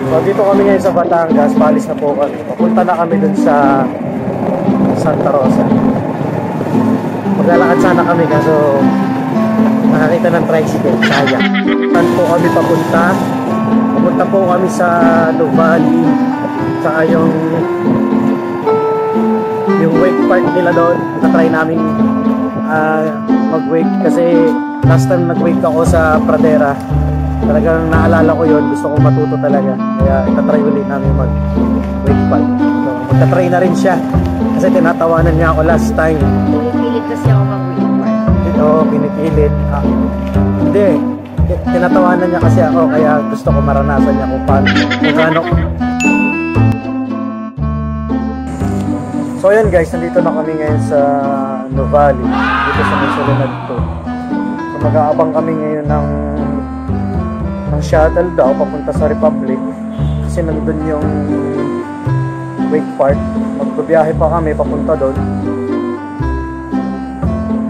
So dito kami ngayon sa Batangas, palis na po kami. Papunta na kami dun sa Santa Rosa. Maglalakad sana kami kaso nakakita ng tricycle, sayang. Saan po kami papunta? Papunta po kami sa Nuvali, saka yung wake park nila doon. Natry namin mag-wake kasi last time nag-wake ako sa Pradera. Talagang naalala ko yon, gusto kong matuto talaga. Kaya itatry ulit namin mag-wake park. So, magtatry na rin siya kasi tinatawanan niya ako last time. Pinipilit kasi ako mag-wake park. Ito, pinipilit. Hindi, tinatawanan niya kasi ako kaya gusto ko maranasan niya kung paano, kung ano. So ayan guys, nandito na kami ngayon sa Nuvali, dito sa Monsolonad to. So mag-aabang kami ngayon ng shuttle daw papunta sa Republic kasi nandun yung wake park. Magbibiyahe pa kami papunta doon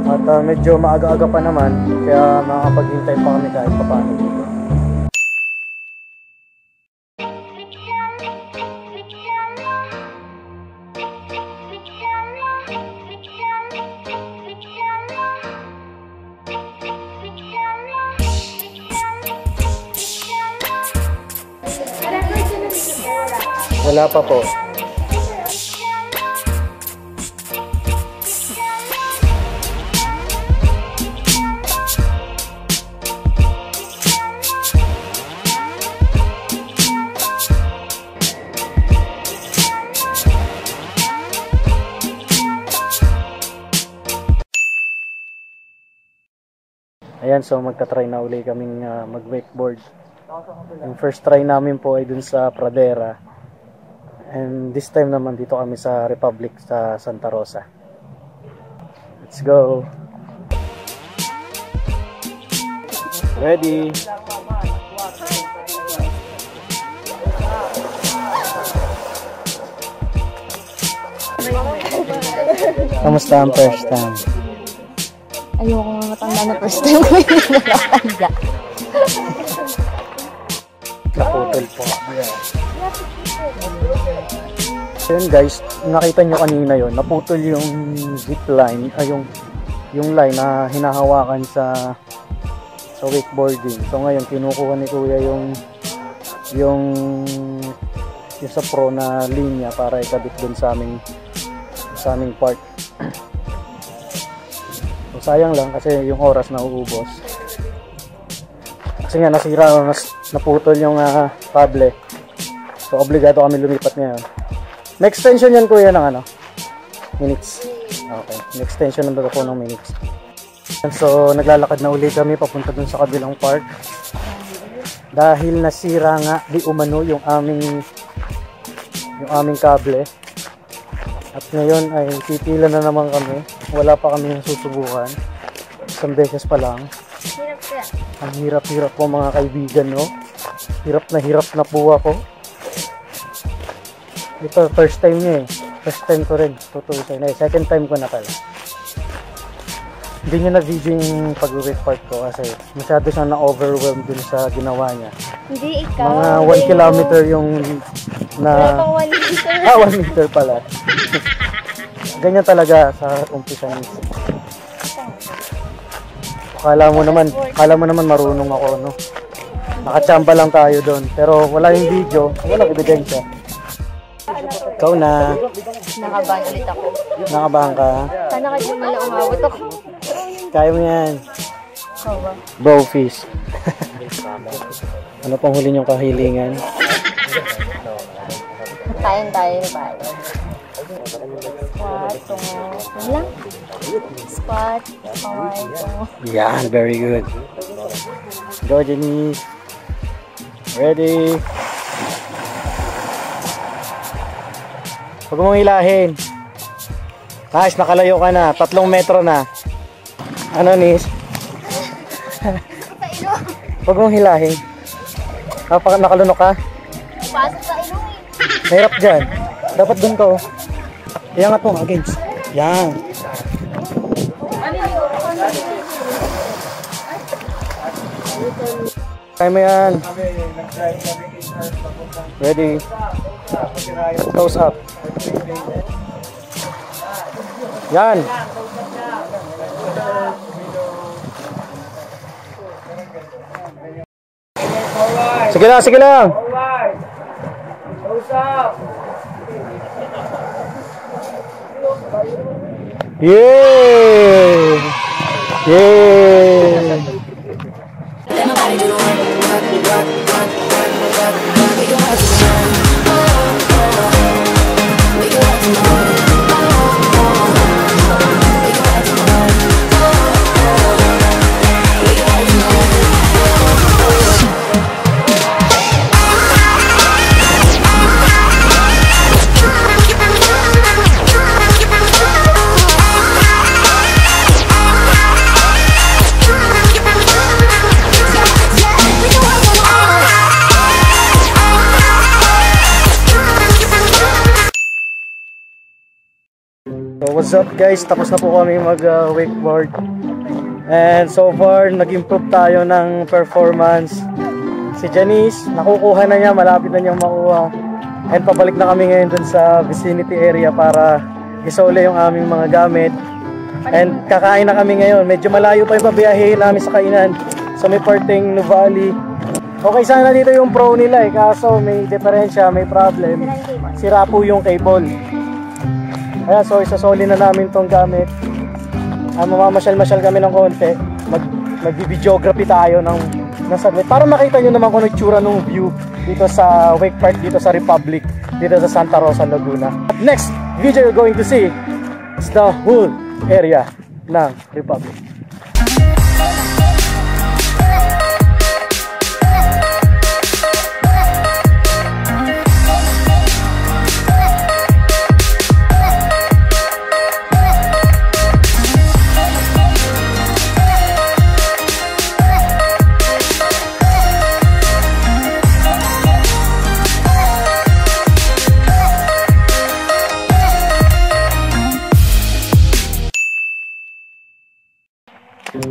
at medyo maaga-aga pa naman kaya makapaghintay pa kami kahit paano dito. Wala pa po. Ayan, so magta-try na uli kaming mag-wakeboard. Yung first try namin po ay dun sa Pradera. And this time naman dito kami sa Republic sa Santa Rosa. Let's go! Ready! Kamusta ang first time? Ayoko nga matanda na first time ko yung nakatanda. Naputol po. Ayun guys, nakita nyo kanina yon, naputol yung zip line, ay yung line na hinahawakan sa wakeboarding. So ngayon kinukuha ni Kuya yung sa pro na linya para ikabit dun sa aming part. So sayang lang kasi yung oras na uubos. Kasi nga nasira, naputol yung kable. So obligado kami lumipat ngayon. May extension yan Kuya ng minutes. Okay, may extension ng po ng minutes. So naglalakad na uli kami papunta dun sa kabilang park. Dahil nasira nga di umano yung aming kable. At ngayon ay pipila na naman kami. Wala pa kami susubukan. Isang beses pa lang. Hirap kaya. Ang hirap-hirap po mga kaibigan, no? Hirap na po ako. Ito, first time niya eh. First time ko rin. Tutusin. Second time ko na pala. Hindi niya na-video yung pag-wake park ko kasi masyado siyang na-overwhelmed dun sa ginawa niya. Hindi, ikaw. Mga 1 kilometer yung na... Wala pang 1 meter. 1 meter pala. Ganyan talaga sa umpisa niya. Kala mo naman marunong ako, no? Nakachamba lang tayo doon. Pero wala yung video, walang ebidensya. Ikaw na. Nakabahan ulit ako. Nakabahan ka. Sana ka din mala umabot ako. Kaya mo yan. Kawa. Bowfish. Ano pang huli niyong kahilingan? Tayo ba? Squat, tungo. Ano lang? Squat, kaway, tungo. Yan, very good. Go, Janice. Ready? Huwag mong hilahin. Nice, nakalayo ka na. 3 metro na. Ano, Nis? Huwag mong hilahin. Nakalunok ka? Pasok sa ilong eh. Mahirap dyan. Dapat dun ka, oh. Iangat mo, against. Yan. Kaya mo yan. Ready? Close up. Yan. Sige lang, sige lang. Yeah! Yeah! So what's up guys, tapos na po kami mag wakeboard and so far nag-improve tayo ng performance. Si Janice nakukuha na niya, malapit na niyang makuha, and pabalik na kami ngayon dun sa vicinity area para isole yung aming mga gamit, and kakain na kami ngayon. Medyo malayo pa yung pabiyahe namin sa kainan sa may parting Nuvali. Okay sana dito yung pro nila kaso may diferensya, may problem, sira po yung cable. Ayan, so isasoli na namin tong gamit. Mamamasyal-masyal kami ng konti. Mag-videography tayo ng saglit para makita nyo naman kung itsura ng view dito sa Wake Park, dito sa Republic, dito sa Santa Rosa, Laguna. Next video you're going to see is the whole area ng Republic.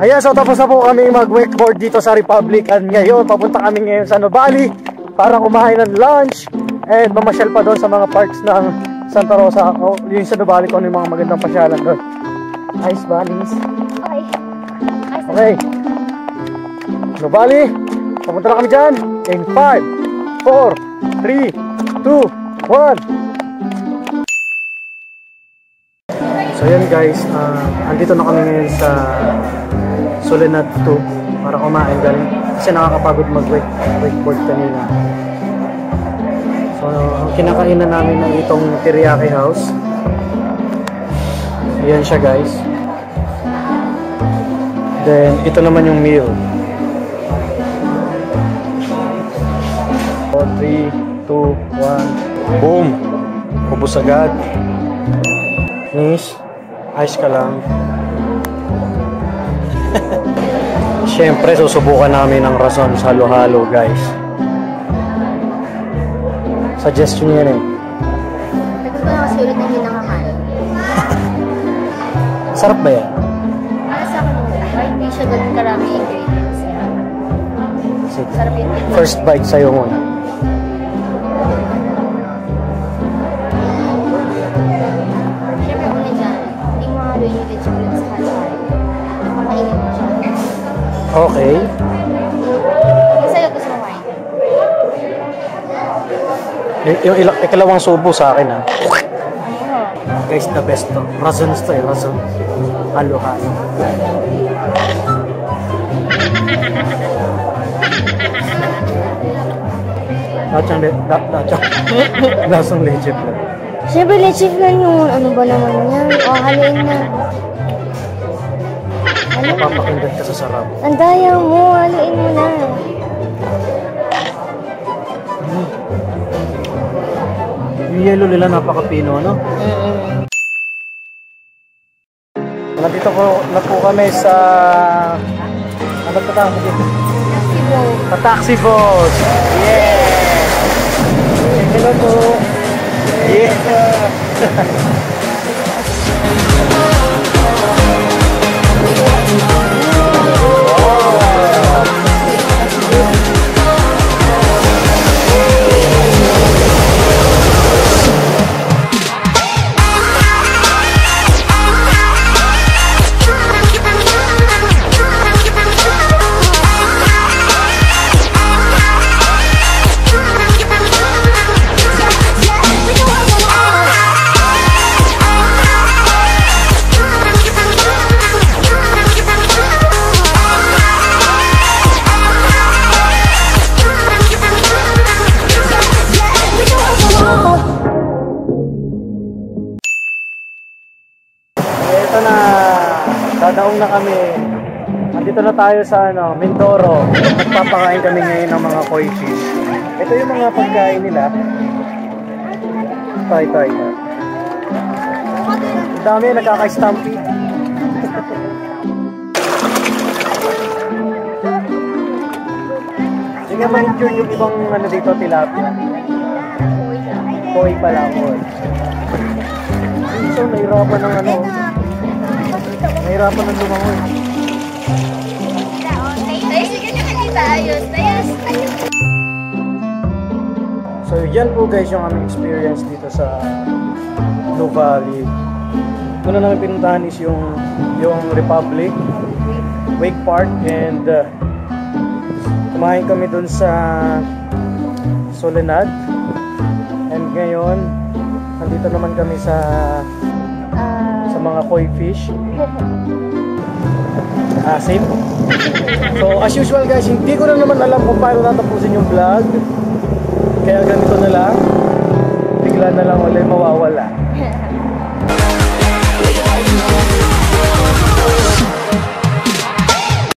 Ayan, so tapos na po kami mag-wakeboard dito sa Republic, and ngayon papunta kami ngayon sa Nuvali para kumain ng lunch and mamasyal pa doon sa mga parks ng Santa Rosa o yung sa Nuvali kung ano yung mga magandang pasyalan doon. Ice Valleys. Okay. Nuvali, papunta na kami dyan in 5, 4, 3, 2, 1. So yan guys, andito na kami ngayon sa Soledad 2 para kumain galing kasi nakakapagod mag-wakeboard kanina. So kinakainan namin ng itong teriyaki house. Ayan siya guys. Then ito naman yung meal. 3, 2, 1. Boom! Ubus agad. Miss, ayos ka lang. Siyempre, susubukan namin ang rason sa halo-halo, guys. Suggestion yan eh. Nagkakaroon ko na kasi ulit ng hinangaman. Sarap ba yan? Para sa akin, kahit hindi siya ganun karami ingredients. Sarap yun. First bite sa'yo muna. Siyempre, una dyan, hindi mo halo yung vegetable sa halo-halo. Makainin mo siya. Okay. Yung sa'yo, gusto mo wine? Yung ikalawang subo sa akin ha. Guys, the best to. Razons to eh, razon. Halo-halo. Lasang leche flan. Siyempre, leche flan yun. Ano ba naman yan? O, haluin na. Napapakinggan ka sa sarap. Ang daya mo, haluin mo na. Yung yellow nila napaka-pino, no? Nandito na po kami sa... Ano ba tawag dito? Taxi boat. Taxi boat! Yeah! Hello po! Yeah! na kami. Andito na tayo sa Mindoro. Magpapakain kami ngayon ng mga koi fish. Ito yung mga pagkain nila. Ito. Ang dami, nakaka-stampede. Hindi nga ma-enjoy yung ibang dito, tilapia. Koi pala, koi. So, nahirapan ng nahirapan ng lumangoy. So, yan po guys yung aming experience dito sa Blue Valley. Una namin pinuntahan is yung Republic, Wake Park, and kumain kami dun sa Soledad. And ngayon, nandito naman kami sa mga koi fish. Asim. So, as usual guys, hindi ko na naman alam kung paano tatapusin yung vlog. Kaya ganito na lang. Bigla na lang ulit mawawala.